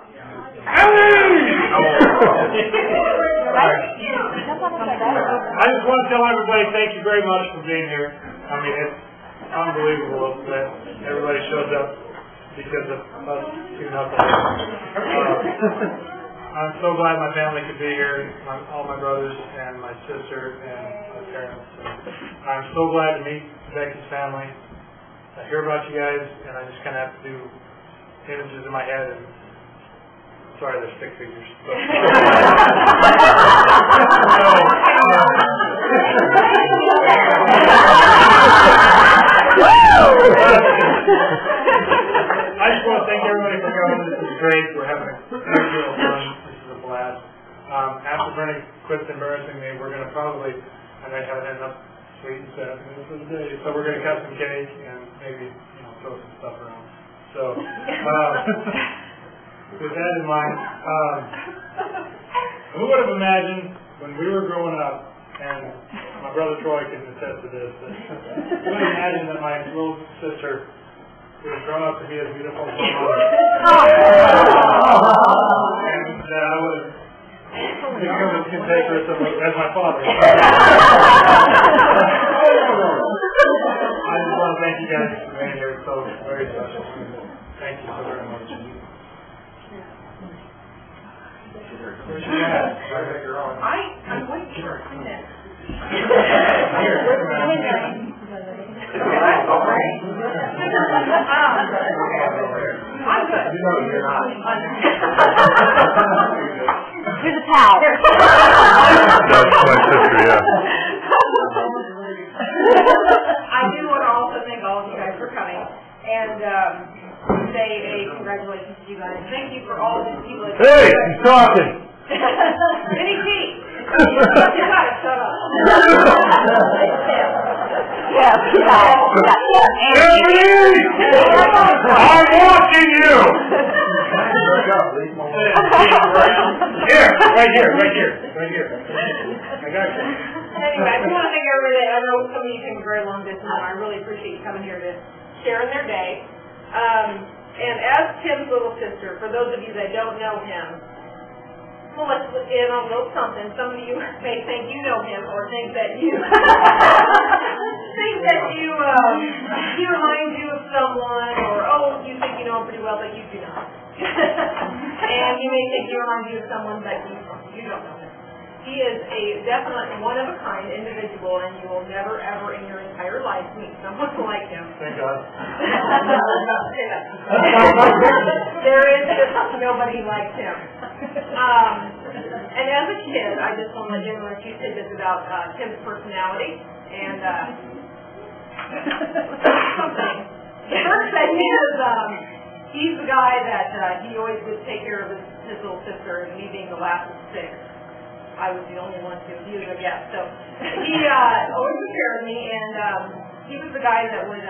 I just want to tell everybody thank you very much for being here. I mean, it's unbelievable that everybody shows up because of us two knuckleheads. I'm so glad my family could be here, all my brothers and my sister and my parents. And I'm so glad to meet Becky's family. I hear about you guys, and I just kind of have to do images in my head. And sorry, they're stick figures. I just want to thank everybody for coming. This is great. We're having a great deal of fun. This is a blast. After Brenda quits embarrassing me, we're going to probably, and I haven't had enough sweet and stuff for the day, so we're going to cut some cake and maybe throw some stuff around. So, with that in mind, who would have imagined when we were growing up, and my brother Troy can attest to this, who would have imagined that my little sister would have grown up to be as beautiful as my mother. And that I would have become as cantankerous as my father. I just want to thank you guys for being here. It's so very special. Thank you so very much. Where's she at? I'm waiting for a minute. I'm good. You're not. Here's a towel. That's my sister, yeah. I do want to also thank all of you guys for coming and say a congratulations to you guys. Thank you for all of these people. Hey, he's talking. Vinny T. You gotta shut up. Emily! I'm watching you! Here, right here. I got you. Anyway, I just want to thank everybody. I know some of you came a very long distance, and I really appreciate you coming here to share in their day. And as Tim's little sister, for those of you that don't know him, well, let's look in on a little something. Some of you may think you know him, or think that you he reminds you of someone, or you think you know him pretty well, but you do not. And you may think he reminds you of someone, but you don't know him. He is a definite one-of-a-kind individual, and you will never, ever in your entire life meet someone like him. Thank God. There is just nobody like him. And as a kid, I just want to let you know a few tidbits about Tim's personality. And something. The first thing is, he's the guy that he always would take care of his little sister, and me being the last of six. I was the only one to use a guest. So he always took care of me, and he was the guy that would,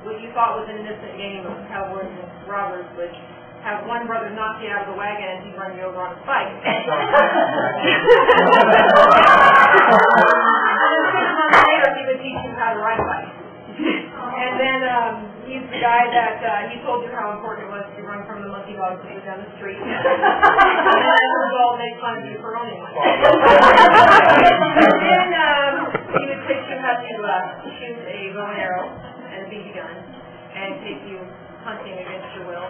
what you thought was an innocent game of cowboys and robbers, would have one brother knock you out of the wagon and he'd run you over on a spike. And 6 months later, he would teach you how to ride a bike. And then he's the guy that he told you how important it was to run from the monkey dogs that were down the street. And as a result, make fun of you for owning one. And then he would teach you how to shoot a bow and arrow and a BB gun and take you hunting against your will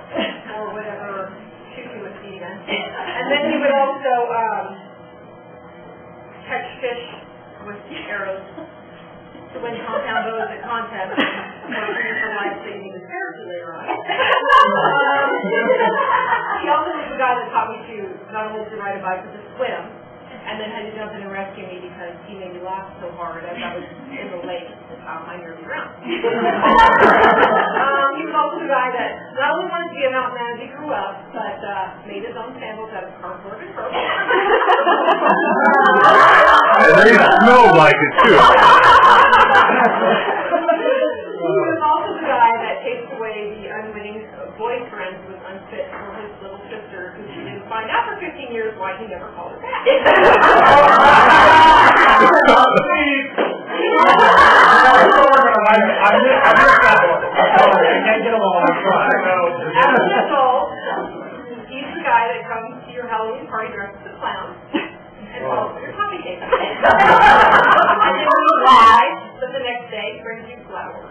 or whatever, shoot you with a BB gun. And then he would also catch fish with arrows to win compound bows at contests for life-saving his character later on. He also was the guy that taught me to not only to ride a bike but to swim, and then had to jump in and rescue me because he made me laugh so hard as I was in the lake I nearly drowned. He was also the guy that not only wanted to be a mountain man as he grew up, but made his own sandals out of cardboard and purple. And they smelled like it too. He was also the guy that takes away the unwitting boyfriend who was unfit for his little sister, who she didn't find out for 15 years why he never called her back. I missed that one. I can't get along. As a result, he come to your Halloween party dressed as a clown and follow your coffee table. And then you lie, but the next day brings you flowers.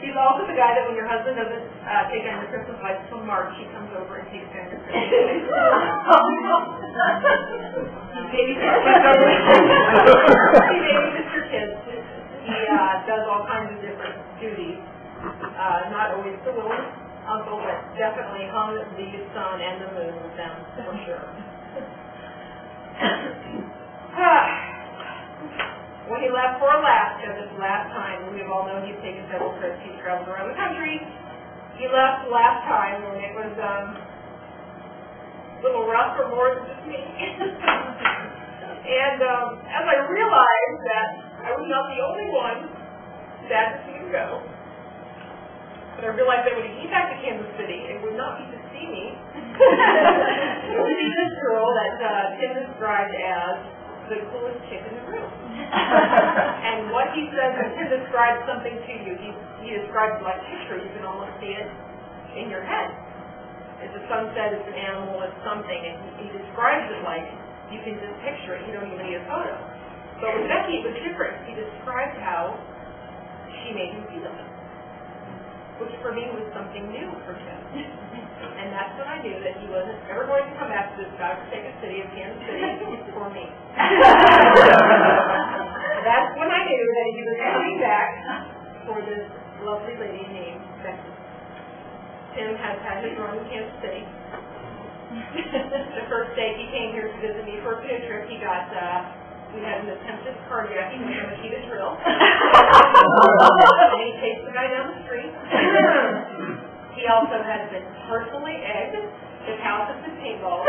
He's also the guy that when your husband doesn't take down your Christmas lights until March, he comes over and takes down your Christmas lights. He babysits your kids. He does all kinds of different duties. Not always the little uncle, but definitely hung the sun and the moon with them, for sure. When he left for Alaska this last time, we all know he's taken several trips, he's traveled around the country. He left last time when it was a little rough for more than just me. And as I realized that I was not the only one sad to see him go, but I realized that when he came back to Kansas City, it would not be to see me. It would see this girl that Tim described as the coolest chick in the room. And what he says when Tim describes something to you, he describes it like picture. You can almost see it in your head. It's a sunset, it's an animal, it's something, and he describes it like you can just picture it. You don't even need a photo. But with Becky, it was different. He described how she made him feel, which for me was something new for Tim. And that's when I knew that he wasn't ever going to come back to this godforsaken city of Kansas City for me. That's when I knew that he was coming back for this lovely lady named Becky. Tim has had his run in Kansas City. The first day he came here to visit me for a canoe trip, he got, we had an attempted carjacking with a mosquito drill. And he chased the guy down the street. He also has been personally egged. His house has been paintballed.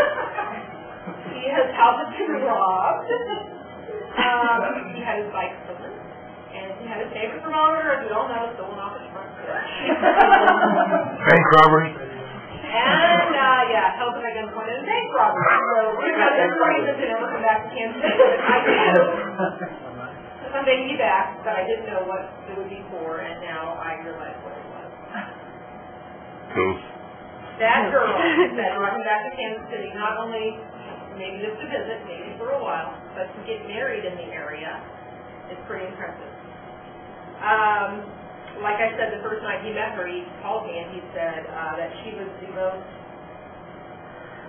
His house has been robbed. He had his bike stolen. And he had his favorite thermometer, as we all know, stolen off his front porch. Bank robbery. And, held him at gunpoint in a bank robbery. So we've got this reason to never come back to Kansas City. I knew someday he'd be back, but I didn't know what it would be for, and now I realize what it was. Ghost. That girl that brought him back to Kansas City, not only maybe just to visit, maybe for a while, but to get married in the area is pretty impressive. Like I said, the first night he met her, he called me and he said that she was the most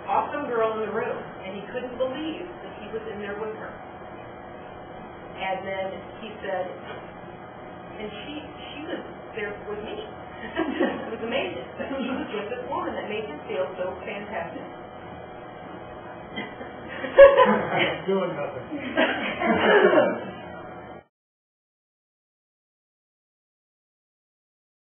awesome girl in the room, and he couldn't believe that he was in there with her. And then he said, and she was there with me. It was amazing. But he was with this woman that made him feel so fantastic. Doing nothing.